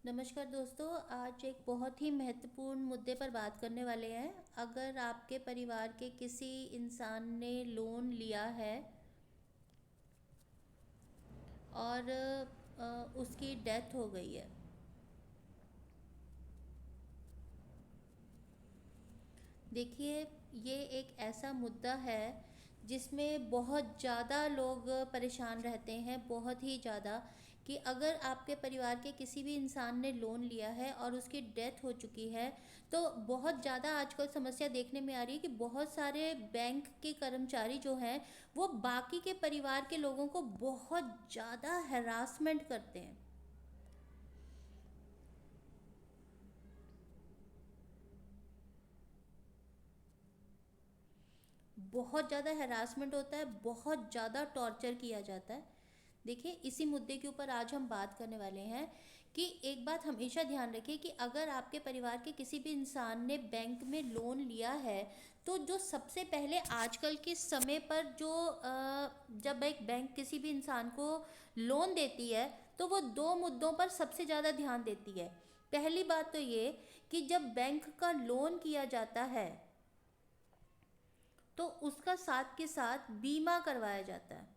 नमस्कार दोस्तों, आज एक बहुत ही महत्वपूर्ण मुद्दे पर बात करने वाले हैं। अगर आपके परिवार के किसी इंसान ने लोन लिया है और उसकी डेथ हो गई है। देखिए, ये एक ऐसा मुद्दा है जिसमें बहुत ज़्यादा लोग परेशान रहते हैं, बहुत ही ज़्यादा। कि अगर आपके परिवार के किसी भी इंसान ने लोन लिया है और उसकी डेथ हो चुकी है, तो बहुत ज़्यादा आजकल समस्या देखने में आ रही है कि बहुत सारे बैंक के कर्मचारी जो हैं वो बाकी के परिवार के लोगों को बहुत ज़्यादा हैरासमेंट करते हैं। बहुत ज़्यादा हैरासमेंट होता है, बहुत ज़्यादा टॉर्चर किया जाता है। देखिए, इसी मुद्दे के ऊपर आज हम बात करने वाले हैं कि एक बात हमेशा ध्यान रखिए कि अगर आपके परिवार के किसी भी इंसान ने बैंक में लोन लिया है, तो जो सबसे पहले आजकल के समय पर जब एक बैंक किसी भी इंसान को लोन देती है, तो वो दो मुद्दों पर सबसे ज़्यादा ध्यान देती है। पहली बात तो ये कि जब बैंक का लोन किया जाता है तो उसका साथ के साथ बीमा करवाया जाता है।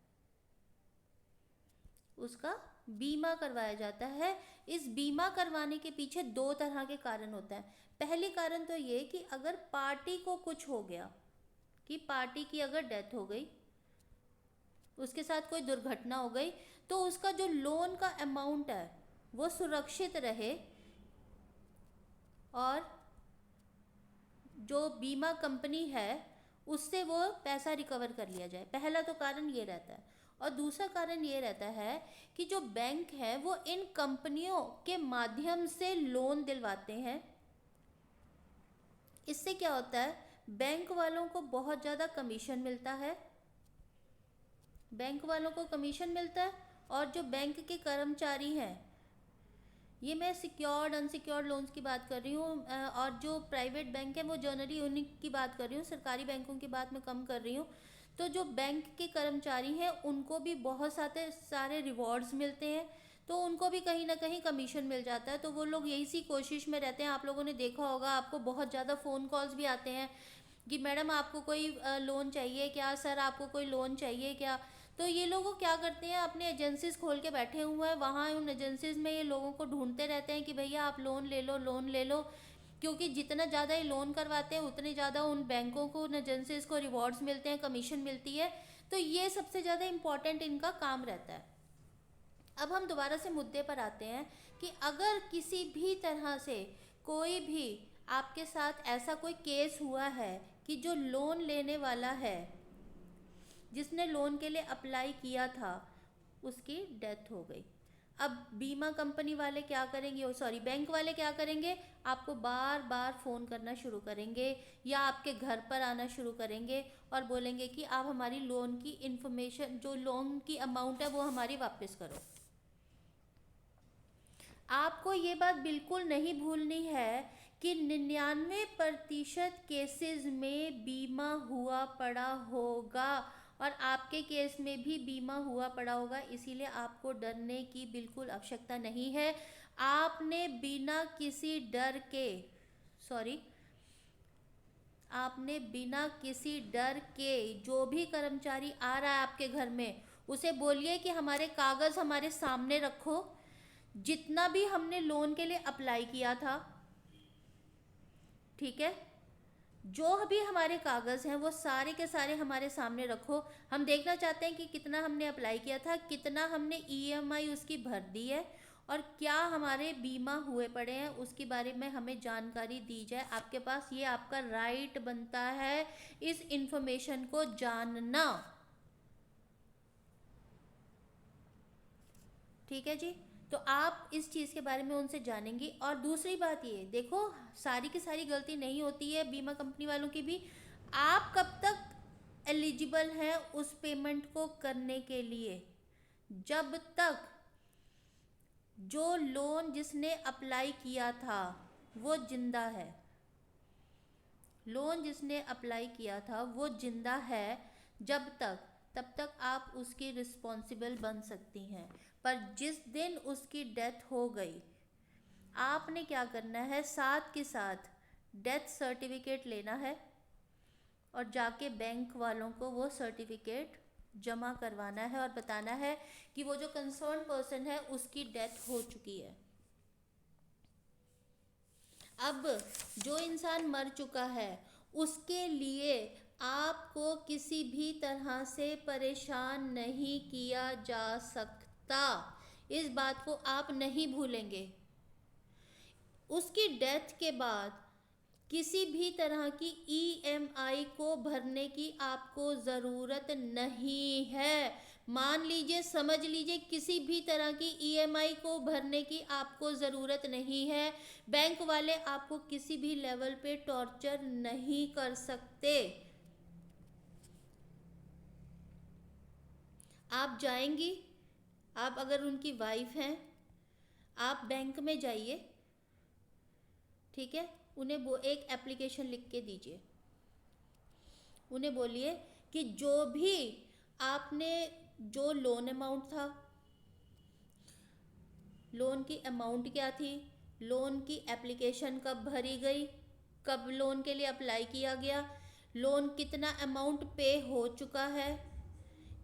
उसका बीमा करवाया जाता है। इस बीमा करवाने के पीछे दो तरह के कारण होते हैं। पहली कारण तो ये कि अगर पार्टी को कुछ हो गया, कि पार्टी की अगर डेथ हो गई, उसके साथ कोई दुर्घटना हो गई, तो उसका जो लोन का अमाउंट है वो सुरक्षित रहे और जो बीमा कंपनी है उससे वो पैसा रिकवर कर लिया जाए। पहला तो कारण ये रहता है। और दूसरा कारण ये रहता है कि जो बैंक है वो इन कंपनियों के माध्यम से लोन दिलवाते हैं। इससे क्या होता है, बैंक वालों को बहुत ज़्यादा कमीशन मिलता है। बैंक वालों को कमीशन मिलता है और जो बैंक के कर्मचारी हैं, ये मैं सिक्योर्ड अनसिक्योर्ड लोन्स की बात कर रही हूँ, और जो प्राइवेट बैंक है वो जनरली उन्हीं की बात कर रही हूँ, सरकारी बैंकों की बात मैं कम कर रही हूँ। तो जो बैंक के कर्मचारी हैं उनको भी बहुत सारे सारे रिवॉर्ड्स मिलते हैं, तो उनको भी कहीं ना कहीं कमीशन मिल जाता है। तो वो लोग यही सी कोशिश में रहते हैं। आप लोगों ने देखा होगा, आपको बहुत ज़्यादा फ़ोन कॉल्स भी आते हैं कि मैडम आपको कोई लोन चाहिए क्या, सर आपको कोई लोन चाहिए क्या। तो ये लोग क्या करते हैं, अपने एजेंसीज खोल के बैठे हुए हैं, वहाँ उन एजेंसीज में ये लोगों को ढूंढते रहते हैं कि भैया आप लोन ले लो, लोन ले लो। क्योंकि जितना ज़्यादा ये लोन करवाते हैं उतने ज़्यादा उन बैंकों को, उन एजेंसीज को रिवॉर्ड्स मिलते हैं, कमीशन मिलती है। तो ये सबसे ज़्यादा इम्पॉर्टेंट इनका काम रहता है। अब हम दोबारा से मुद्दे पर आते हैं कि अगर किसी भी तरह से कोई भी आपके साथ ऐसा कोई केस हुआ है कि जो लोन लेने वाला है, जिसने लोन के लिए अप्लाई किया था, उसकी डेथ हो गई। अब बीमा कंपनी वाले क्या करेंगे, ओ सॉरी बैंक वाले क्या करेंगे, आपको बार बार फ़ोन करना शुरू करेंगे या आपके घर पर आना शुरू करेंगे और बोलेंगे कि आप हमारी लोन की इन्फॉर्मेशन, जो लोन की अमाउंट है वो हमारी वापस करो। आपको ये बात बिल्कुल नहीं भूलनी है कि 99% केसेस में बीमा हुआ पड़ा होगा और आपके केस में भी बीमा हुआ पड़ा होगा। इसीलिए आपको डरने की बिल्कुल आवश्यकता नहीं है। आपने बिना किसी डर के, सॉरी, आपने बिना किसी डर के, जो भी कर्मचारी आ रहा है आपके घर में उसे बोलिए कि हमारे कागज़ हमारे सामने रखो। जितना भी हमने लोन के लिए अप्लाई किया था, ठीक है, जो भी हमारे कागज़ हैं वो सारे के सारे हमारे सामने रखो। हम देखना चाहते हैं कि कितना हमने अप्लाई किया था, कितना हमने ईएमआई उसकी भर दी है और क्या हमारे बीमा हुए पड़े हैं, उसके बारे में हमें जानकारी दी जाए। आपके पास ये आपका राइट बनता है इस इंफॉर्मेशन को जानना। ठीक है जी। तो आप इस चीज़ के बारे में उनसे जानेंगी। और दूसरी बात ये देखो, सारी की सारी गलती नहीं होती है बीमा कंपनी वालों की भी। आप कब तक एलिजिबल हैं उस पेमेंट को करने के लिए, जब तक जो लोन जिसने अप्लाई किया था वो जिंदा है। लोन जिसने अप्लाई किया था वो जिंदा है, जब तक, तब तक आप उसकी रिस्पॉन्सिबल बन सकती हैं। पर जिस दिन उसकी डेथ हो गई, आपने क्या करना है, साथ के साथ डेथ सर्टिफिकेट लेना है और जाके बैंक वालों को वो सर्टिफिकेट जमा करवाना है और बताना है कि वो जो कंसर्न पर्सन है उसकी डेथ हो चुकी है। अब जो इंसान मर चुका है उसके लिए आपको किसी भी तरह से परेशान नहीं किया जा सकता, इस बात को आप नहीं भूलेंगे। उसकी डेथ के बाद किसी भी तरह की ईएमआई को भरने की आपको ज़रूरत नहीं है। मान लीजिए, समझ लीजिए, किसी भी तरह की ईएमआई को भरने की आपको ज़रूरत नहीं है। बैंक वाले आपको किसी भी लेवल पे टॉर्चर नहीं कर सकते। आप जाएंगी, आप अगर उनकी वाइफ हैं, आप बैंक में जाइए, ठीक है, उन्हें वो एक एप्लीकेशन लिख के दीजिए। उन्हें बोलिए कि जो भी आपने जो लोन अमाउंट था, लोन की अमाउंट क्या थी, लोन की एप्लीकेशन कब भरी गई, कब लोन के लिए अप्लाई किया गया, लोन कितना अमाउंट पे हो चुका है,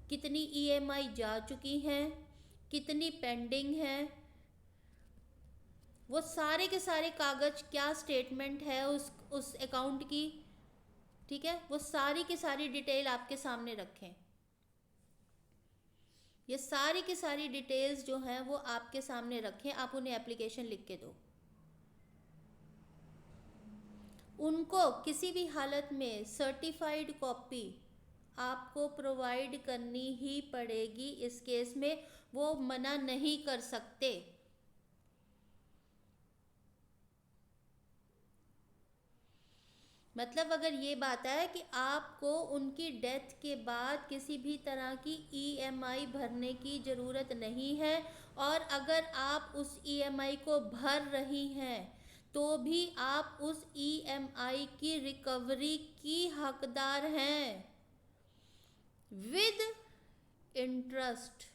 कितनी ईएमआई जा चुकी हैं, कितनी पेंडिंग है, वो सारे के सारे कागज, क्या स्टेटमेंट है उस अकाउंट की, ठीक है, वो सारी की सारी डिटेल आपके सामने रखें। ये सारी की सारी डिटेल्स जो हैं वो आपके सामने रखें, आप उन्हें एप्लीकेशन लिख के दो। उनको किसी भी हालत में सर्टिफाइड कॉपी आपको प्रोवाइड करनी ही पड़ेगी। इस केस में वो मना नहीं कर सकते। मतलब अगर ये बात है कि आपको उनकी डेथ के बाद किसी भी तरह की ईएमआई भरने की ज़रूरत नहीं है, और अगर आप उस ईएमआई को भर रही हैं तो भी आप उस ईएमआई की रिकवरी की हकदार हैं विद इंटरेस्ट।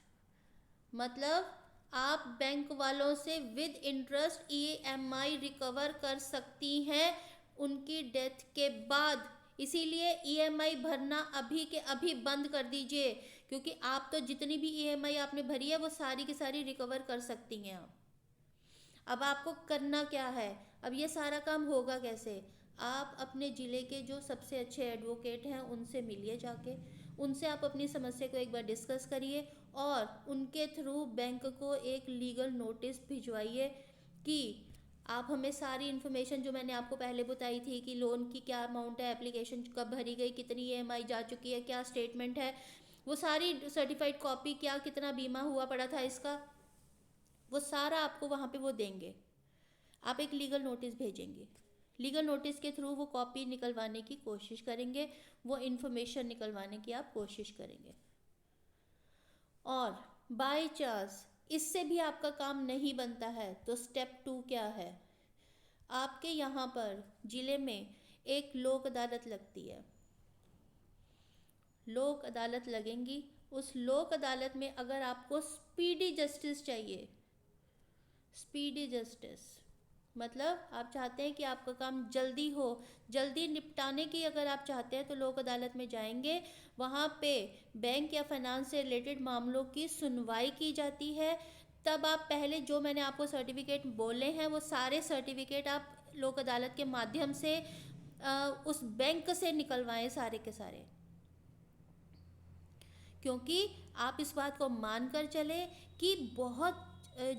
मतलब आप बैंक वालों से विद इंटरेस्ट ईएमआई रिकवर कर सकती हैं उनकी डेथ के बाद। इसीलिए ईएमआई भरना अभी के अभी बंद कर दीजिए, क्योंकि आप तो जितनी भी ईएमआई आपने भरी है वो सारी की सारी रिकवर कर सकती हैं आप। अब आपको करना क्या है, अब ये सारा काम होगा कैसे, आप अपने ज़िले के जो सबसे अच्छे एडवोकेट हैं उनसे मिलिए जाके, उनसे आप अपनी समस्या को एक बार डिस्कस करिए और उनके थ्रू बैंक को एक लीगल नोटिस भिजवाइए कि आप हमें सारी इन्फॉर्मेशन जो मैंने आपको पहले बताई थी कि लोन की क्या अमाउंट है, एप्लीकेशन कब भरी गई, कितनी ईएमआई जा चुकी है, क्या स्टेटमेंट है, वो सारी सर्टिफाइड कॉपी, क्या कितना बीमा हुआ पड़ा था इसका, वो सारा आपको वहाँ पे वो देंगे। आप एक लीगल नोटिस भेजेंगे, लीगल नोटिस के थ्रू वो कॉपी निकलवाने की कोशिश करेंगे, वो इन्फॉर्मेशन निकलवाने की आप कोशिश करेंगे। और बाय चांस इससे भी आपका काम नहीं बनता है तो स्टेप 2 क्या है, आपके यहाँ पर ज़िले में एक लोक अदालत लगती है। लोक अदालत लगेंगी, उस लोक अदालत में अगर आपको स्पीडी जस्टिस चाहिए, स्पीडी जस्टिस मतलब आप चाहते हैं कि आपका काम जल्दी हो, जल्दी निपटाने की अगर आप चाहते हैं तो लोक अदालत में जाएंगे। वहाँ पे बैंक या फाइनेंस से रिलेटेड मामलों की सुनवाई की जाती है। तब आप पहले जो मैंने आपको सर्टिफिकेट बोले हैं वो सारे सर्टिफिकेट आप लोक अदालत के माध्यम से उस बैंक से निकलवाएं सारे के सारे, क्योंकि आप इस बात को मान कर चले कि बहुत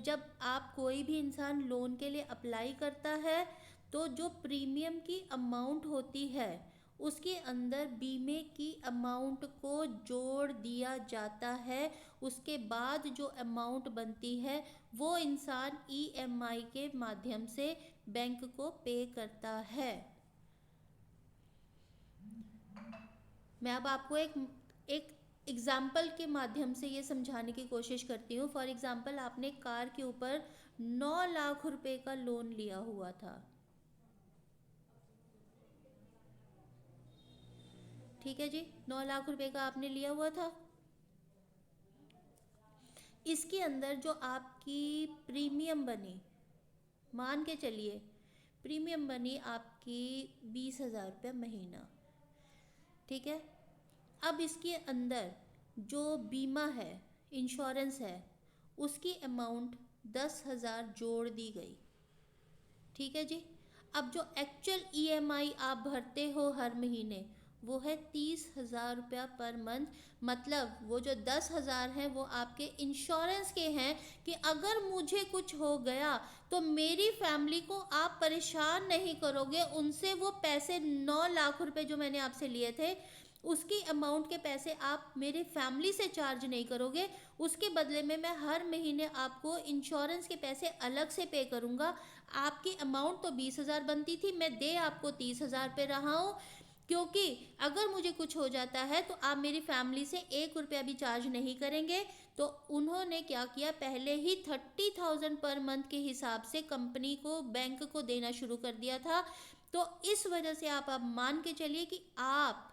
जब आप कोई भी इंसान लोन के लिए अप्लाई करता है तो जो प्रीमियम की अमाउंट होती है उसके अंदर बीमे की अमाउंट को जोड़ दिया जाता है। उसके बाद जो अमाउंट बनती है वो इंसान ईएमआई के माध्यम से बैंक को पे करता है। मैं अब आपको एक एग्जाम्पल के माध्यम से ये समझाने की कोशिश करती हूँ। फॉर एग्जाम्पल, आपने कार के ऊपर 9 लाख रुपए का लोन लिया हुआ था, ठीक है जी, 9 लाख रुपए का आपने लिया हुआ था। इसके अंदर जो आपकी प्रीमियम बनी मान के चलिए प्रीमियम बनी आपकी 20,000 रुपये महीना, ठीक है। अब इसके अंदर जो बीमा है, इंश्योरेंस है, उसकी अमाउंट 10,000 जोड़ दी गई, ठीक है जी। अब जो एक्चुअल ईएमआई आप भरते हो हर महीने वो है 30,000 रुपया पर मंथ। मतलब वो जो 10,000 हैं वो आपके इंश्योरेंस के हैं कि अगर मुझे कुछ हो गया तो मेरी फैमिली को आप परेशान नहीं करोगे, उनसे वो पैसे 9 लाख रुपए जो मैंने आपसे लिए थे उसकी अमाउंट के पैसे आप मेरे फैमिली से चार्ज नहीं करोगे, उसके बदले में मैं हर महीने आपको इंश्योरेंस के पैसे अलग से पे करूँगा। आपकी अमाउंट तो 20,000 बनती थी, मैं दे आपको 30,000 पे रहा हूँ, क्योंकि अगर मुझे कुछ हो जाता है तो आप मेरी फैमिली से 1 रुपया भी चार्ज नहीं करेंगे। तो उन्होंने क्या किया, पहले ही 30,000 पर मंथ के हिसाब से कंपनी को, बैंक को देना शुरू कर दिया था। तो इस वजह से आप अब मान के चलिए कि आप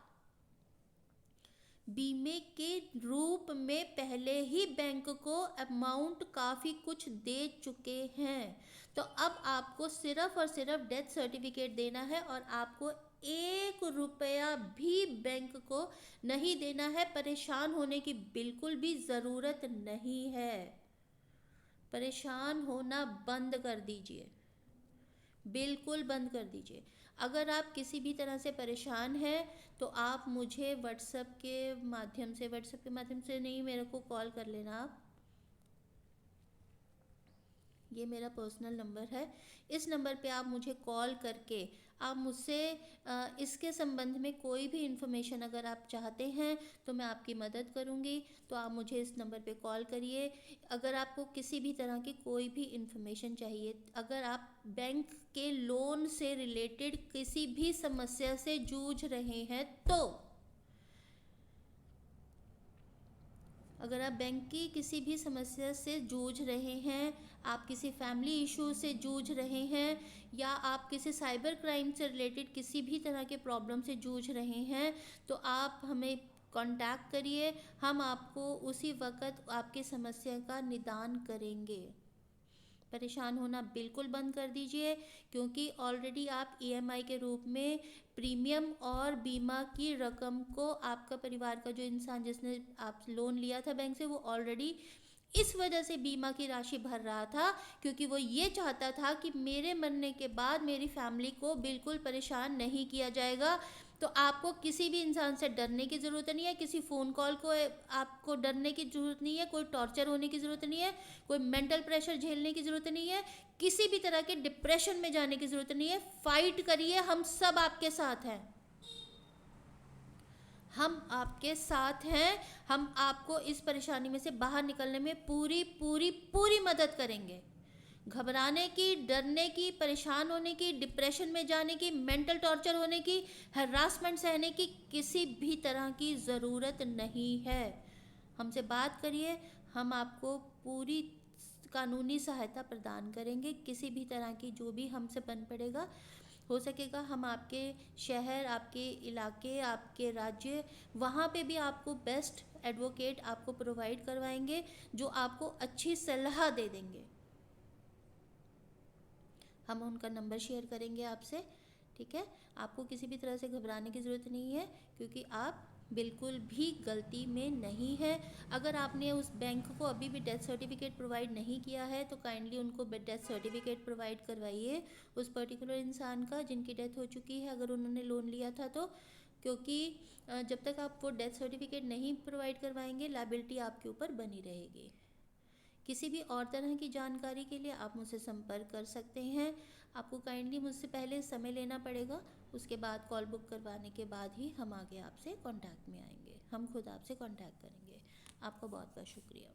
बीमे के रूप में पहले ही बैंक को अमाउंट काफ़ी कुछ दे चुके हैं। तो अब आपको सिर्फ और सिर्फ डेथ सर्टिफिकेट देना है और आपको 1 रुपया भी बैंक को नहीं देना है। परेशान होने की बिल्कुल भी ज़रूरत नहीं है। परेशान होना बंद कर दीजिए, बिल्कुल बंद कर दीजिए। अगर आप किसी भी तरह से परेशान हैं तो आप मुझे व्हाट्सएप के माध्यम से नहीं, मेरे को कॉल कर लेना आप। ये मेरा पर्सनल नंबर है, इस नंबर पे आप मुझे कॉल करके आप मुझसे इसके संबंध में कोई भी इन्फॉर्मेशन अगर आप चाहते हैं तो मैं आपकी मदद करूंगी। तो आप मुझे इस नंबर पे कॉल करिए। अगर आपको किसी भी तरह की कोई भी इन्फॉर्मेशन चाहिए, अगर आप बैंक के लोन से रिलेटेड किसी भी समस्या से जूझ रहे हैं, तो अगर आप बैंक की किसी भी समस्या से जूझ रहे हैं, आप किसी फैमिली इशू से जूझ रहे हैं, या आप किसी साइबर क्राइम से रिलेटेड किसी भी तरह के प्रॉब्लम से जूझ रहे हैं, तो आप हमें कांटेक्ट करिए। हम आपको उसी वक्त आपकी समस्या का निदान करेंगे। परेशान होना बिल्कुल बंद कर दीजिए, क्योंकि ऑलरेडी आप ईएमआई के रूप में प्रीमियम और बीमा की रकम को, आपका परिवार का जो इंसान जिसने आप लोन लिया था बैंक से, वो ऑलरेडी इस वजह से बीमा की राशि भर रहा था क्योंकि वो ये चाहता था कि मेरे मरने के बाद मेरी फैमिली को बिल्कुल परेशान नहीं किया जाएगा। तो आपको किसी भी इंसान से डरने की ज़रूरत नहीं है, किसी फ़ोन कॉल को आपको डरने की ज़रूरत नहीं है, कोई टॉर्चर होने की ज़रूरत नहीं है, कोई मेंटल प्रेशर झेलने की ज़रूरत नहीं है, किसी भी तरह के डिप्रेशन में जाने की ज़रूरत नहीं है। फाइट करिए, हम सब आपके साथ हैं, हम आपके साथ हैं। हम आपको इस परेशानी में से बाहर निकलने में पूरी पूरी पूरी मदद करेंगे। घबराने की, डरने की, परेशान होने की, डिप्रेशन में जाने की, मेंटल टॉर्चर होने की, हरासमेंट सहने की किसी भी तरह की ज़रूरत नहीं है। हमसे बात करिए, हम आपको पूरी कानूनी सहायता प्रदान करेंगे। किसी भी तरह की जो भी हमसे बन पड़ेगा, हो सकेगा हम आपके शहर, आपके इलाके, आपके राज्य, वहाँ पे भी आपको बेस्ट एडवोकेट आपको प्रोवाइड करवाएंगे जो आपको अच्छी सलाह दे देंगे। हम उनका नंबर शेयर करेंगे आपसे, ठीक है। आपको किसी भी तरह से घबराने की ज़रूरत नहीं है, क्योंकि आप बिल्कुल भी गलती में नहीं है। अगर आपने उस बैंक को अभी भी डेथ सर्टिफिकेट प्रोवाइड नहीं किया है तो काइंडली उनको डेथ सर्टिफिकेट प्रोवाइड करवाइए उस पर्टिकुलर इंसान का जिनकी डेथ हो चुकी है, अगर उन्होंने लोन लिया था तो। क्योंकि जब तक आप वो डेथ सर्टिफिकेट नहीं प्रोवाइड करवाएंगे, लायबिलिटी आपके ऊपर बनी रहेगी। किसी भी और तरह की जानकारी के लिए आप मुझसे संपर्क कर सकते हैं। आपको काइंडली मुझसे पहले समय लेना पड़ेगा, उसके बाद कॉल बुक करवाने के बाद ही हम आगे आपसे कांटेक्ट में आएंगे। हम खुद आपसे कांटेक्ट करेंगे। आपका बहुत बहुत शुक्रिया।